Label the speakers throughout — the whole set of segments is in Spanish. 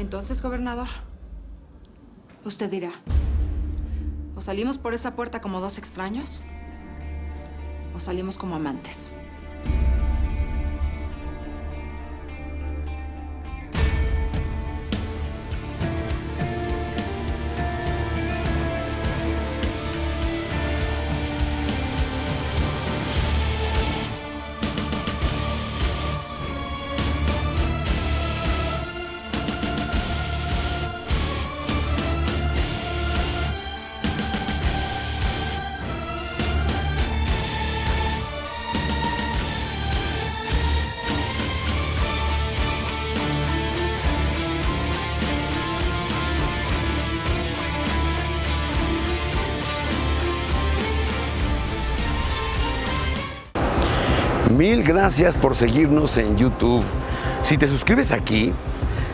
Speaker 1: Entonces, gobernador, usted dirá, o salimos por esa puerta como dos extraños, o salimos como amantes.
Speaker 2: Mil gracias por seguirnos en YouTube. Si te suscribes aquí,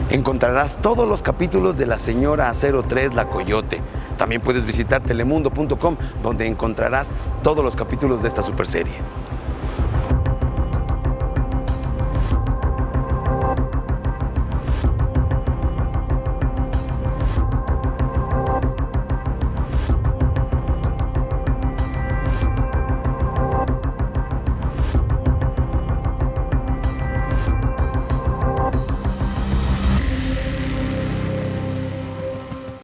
Speaker 2: encontrarás todos los capítulos de La Señora 03 La Coyote. También puedes visitar telemundo.com, donde encontrarás todos los capítulos de esta superserie.